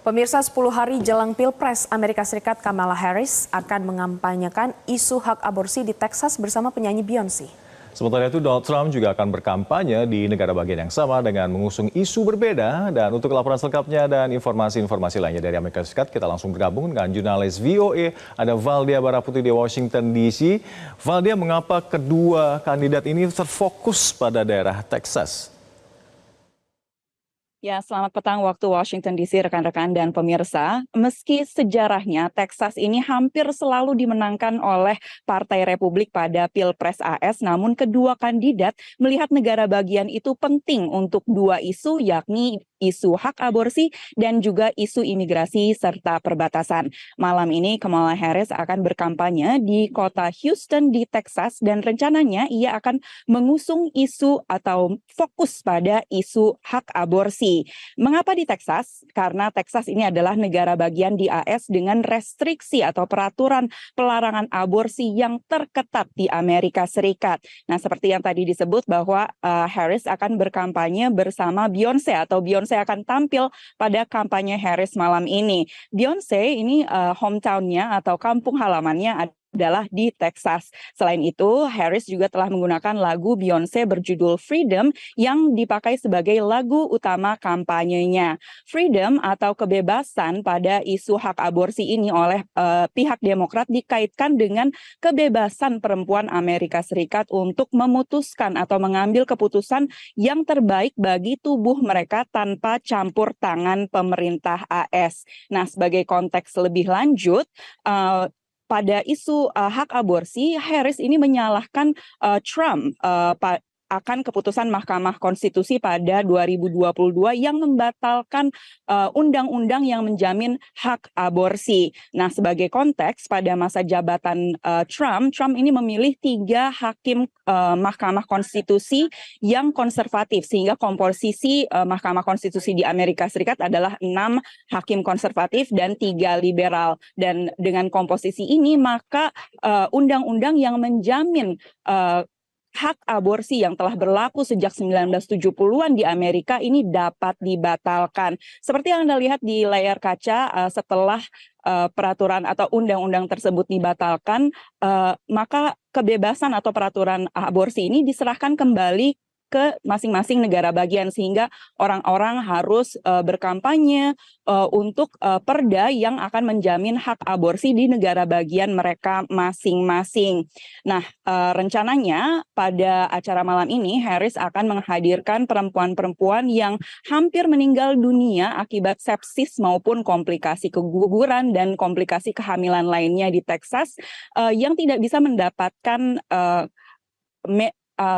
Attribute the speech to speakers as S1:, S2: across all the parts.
S1: Pemirsa, 10 hari jelang Pilpres, Amerika Serikat Kamala Harris akan mengampanyekan isu hak aborsi di Texas bersama penyanyi Beyonce.
S2: Sementara itu, Donald Trump juga akan berkampanye di negara bagian yang sama dengan mengusung isu berbeda. Dan untuk laporan selengkapnya dan informasi-informasi lainnya dari Amerika Serikat, kita langsung bergabung dengan jurnalis VOA, ada Valdia Baraputri di Washington DC. Valdia, mengapa kedua kandidat ini terfokus pada daerah Texas?
S3: Ya, selamat petang waktu Washington DC, rekan-rekan dan pemirsa. Meski sejarahnya Texas ini hampir selalu dimenangkan oleh Partai Republik pada Pilpres AS, namun kedua kandidat melihat negara bagian itu penting untuk dua isu, yakni isu hak aborsi dan juga isu imigrasi serta perbatasan. Malam ini Kamala Harris akan berkampanye di kota Houston di Texas dan rencananya ia akan mengusung isu atau fokus pada isu hak aborsi. Mengapa di Texas? Karena Texas ini adalah negara bagian di AS dengan restriksi atau peraturan pelarangan aborsi yang terketat di Amerika Serikat. Nah, seperti yang tadi disebut bahwa Harris akan berkampanye bersama Beyonce atau Beyonce akan tampil pada kampanye Harris malam ini. Beyonce ini hometown-nya atau kampung halamannya adalah di Texas. Selain itu, Harris juga telah menggunakan lagu Beyonce berjudul Freedom yang dipakai sebagai lagu utama kampanyenya. Freedom atau kebebasan pada isu hak aborsi ini oleh pihak Demokrat dikaitkan dengan kebebasan perempuan Amerika Serikat untuk memutuskan atau mengambil keputusan yang terbaik bagi tubuh mereka tanpa campur tangan pemerintah AS. Nah, sebagai konteks lebih lanjut, pada isu hak aborsi, Harris ini menyalahkan Trump akan keputusan Mahkamah Konstitusi pada 2022 yang membatalkan undang-undang yang menjamin hak aborsi. Nah, sebagai konteks pada masa jabatan Trump ini memilih 3 hakim Mahkamah Konstitusi yang konservatif, sehingga komposisi Mahkamah Konstitusi di Amerika Serikat adalah 6 hakim konservatif dan 3 liberal. Dan dengan komposisi ini, maka undang-undang yang menjamin hak aborsi yang telah berlaku sejak 1970-an di Amerika ini dapat dibatalkan. Seperti yang Anda lihat di layar kaca, setelah peraturan atau undang-undang tersebut dibatalkan, maka kebebasan atau peraturan aborsi ini diserahkan kembali ke masing-masing negara bagian, sehingga orang-orang harus berkampanye untuk perda yang akan menjamin hak aborsi di negara bagian mereka masing-masing. Nah, rencananya pada acara malam ini Harris akan menghadirkan perempuan-perempuan yang hampir meninggal dunia akibat sepsis maupun komplikasi keguguran dan komplikasi kehamilan lainnya di Texas yang tidak bisa mendapatkan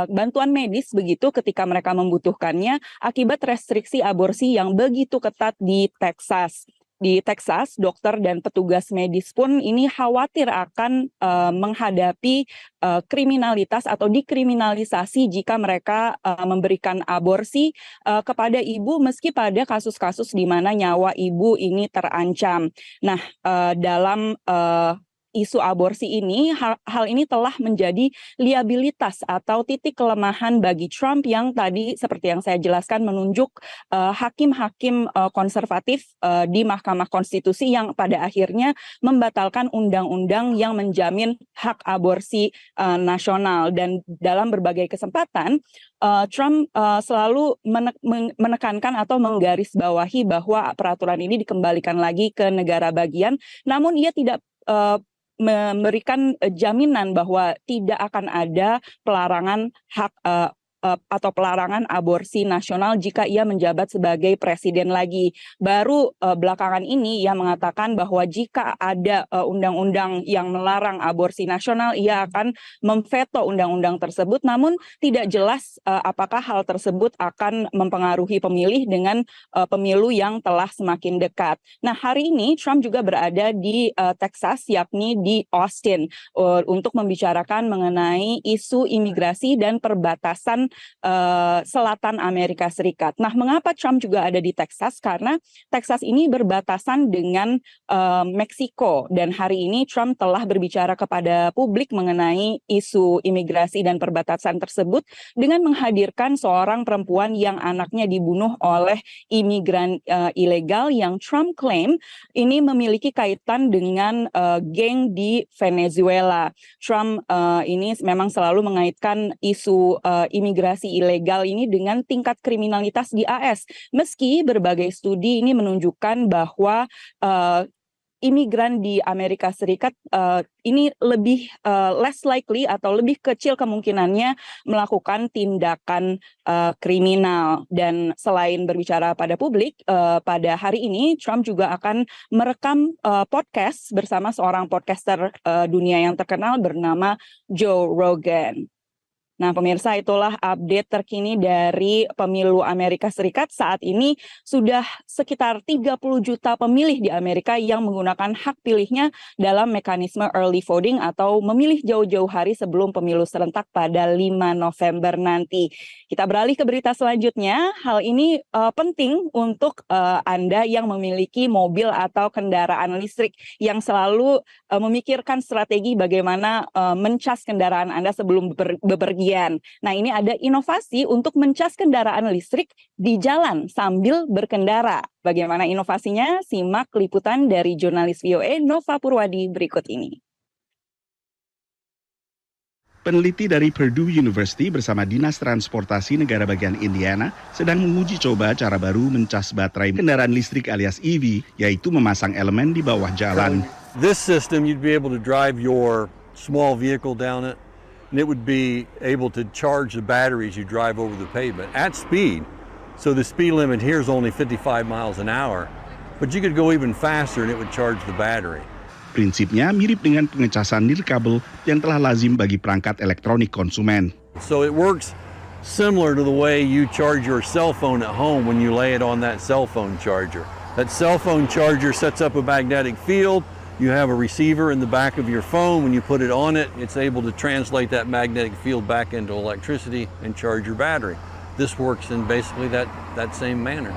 S3: bantuan medis begitu ketika mereka membutuhkannya akibat restriksi aborsi yang begitu ketat di Texas. Di Texas, dokter dan petugas medis pun ini khawatir akan menghadapi kriminalitas atau dikriminalisasi jika mereka memberikan aborsi kepada ibu, meski pada kasus-kasus di mana nyawa ibu ini terancam. Nah, dalam isu aborsi ini, hal ini telah menjadi liabilitas atau titik kelemahan bagi Trump yang tadi seperti yang saya jelaskan menunjuk hakim-hakim konservatif di Mahkamah Konstitusi yang pada akhirnya membatalkan undang-undang yang menjamin hak aborsi nasional. Dan dalam berbagai kesempatan, Trump selalu menekankan atau menggarisbawahi bahwa peraturan ini dikembalikan lagi ke negara bagian, namun ia tidak memberikan jaminan bahwa tidak akan ada pelarangan hak atau pelarangan aborsi nasional jika ia menjabat sebagai presiden lagi. Baru belakangan ini ia mengatakan bahwa jika ada undang-undang yang melarang aborsi nasional, ia akan memveto undang-undang tersebut, namun tidak jelas apakah hal tersebut akan mempengaruhi pemilih dengan pemilu yang telah semakin dekat. Nah, hari ini Trump juga berada di Texas, yakni di Austin, untuk membicarakan mengenai isu imigrasi dan perbatasan selatan Amerika Serikat. Nah, mengapa Trump juga ada di Texas? Karena Texas ini berbatasan dengan Meksiko, dan hari ini Trump telah berbicara kepada publik mengenai isu imigrasi dan perbatasan tersebut dengan menghadirkan seorang perempuan yang anaknya dibunuh oleh imigran ilegal yang Trump klaim ini memiliki kaitan dengan geng di Venezuela. Trump ini memang selalu mengaitkan isu imigrasi ilegal ini dengan tingkat kriminalitas di AS. Meski berbagai studi ini menunjukkan bahwa imigran di Amerika Serikat ini lebih less likely atau lebih kecil kemungkinannya melakukan tindakan kriminal. Dan selain berbicara pada publik, pada hari ini Trump juga akan merekam podcast bersama seorang podcaster dunia yang terkenal bernama Joe Rogan. Nah, pemirsa, itulah update terkini dari pemilu Amerika Serikat. Saat ini sudah sekitar 30 juta pemilih di Amerika yang menggunakan hak pilihnya dalam mekanisme early voting atau memilih jauh-jauh hari sebelum pemilu serentak pada 5 November nanti. Kita beralih ke berita selanjutnya. Hal ini penting untuk Anda yang memiliki mobil atau kendaraan listrik yang selalu memikirkan strategi bagaimana mencas kendaraan Anda sebelum bepergian. Nah, ini ada inovasi untuk mencas kendaraan listrik di jalan sambil berkendara. Bagaimana inovasinya? Simak liputan dari jurnalis VOA Nova Purwadi berikut ini.
S4: Peneliti dari Purdue University bersama Dinas Transportasi Negara Bagian Indiana sedang menguji coba cara baru mencas baterai kendaraan listrik alias EV, yaitu memasang elemen di bawah jalan.
S5: This system, you'd be able to drive your small vehicle down it, and it would be able to charge the batteries you drive over the pavement at speed. So the speed limit here is only 55 miles an hour, but you could go even faster and it would charge the battery.
S4: Prinsipnya mirip dengan pengecasan nirkabel yang telah lazim bagi perangkat elektronik konsumen.
S5: So it works similar to the way you charge your cell phone at home when you lay it on that cell phone charger. That cell phone charger sets up a magnetic field. You have a receiver in the back of your phone. When you put it on it, it's able to translate that magnetic field back into electricity and charge your battery. This works in basically that same manner.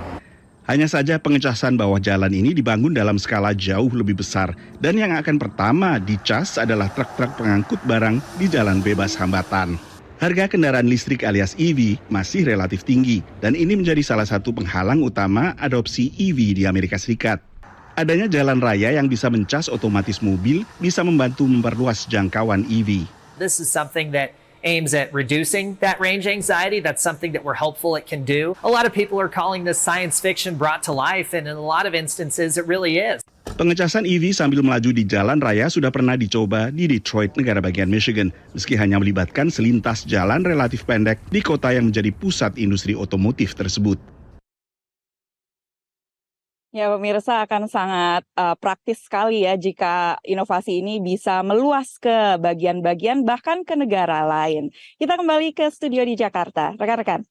S4: Hanya saja pengecasan bawah jalan ini dibangun dalam skala jauh lebih besar, dan yang akan pertama dicas adalah truk-truk pengangkut barang di jalan bebas hambatan. Harga kendaraan listrik alias EV masih relatif tinggi, dan ini menjadi salah satu penghalang utama adopsi EV di Amerika Serikat. Adanya jalan raya yang bisa mencas otomatis mobil bisa membantu memperluas jangkauan EV.
S6: This is something that aims at reducing that range anxiety. That's something that we're hopeful it can do. A lot of people are calling this science fiction brought to life, and in a lot of instances it really is.
S4: Pengecasan EV sambil melaju di jalan raya sudah pernah dicoba di Detroit, negara bagian Michigan, meski hanya melibatkan selintas jalan relatif pendek di kota yang menjadi pusat industri otomotif tersebut.
S3: Ya, pemirsa, akan sangat praktis sekali ya jika inovasi ini bisa meluas ke bagian-bagian bahkan ke negara lain. Kita kembali ke studio di Jakarta. Rekan-rekan.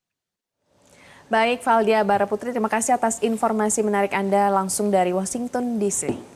S1: Baik, Valdia Baraputri, terima kasih atas informasi menarik Anda langsung dari Washington DC.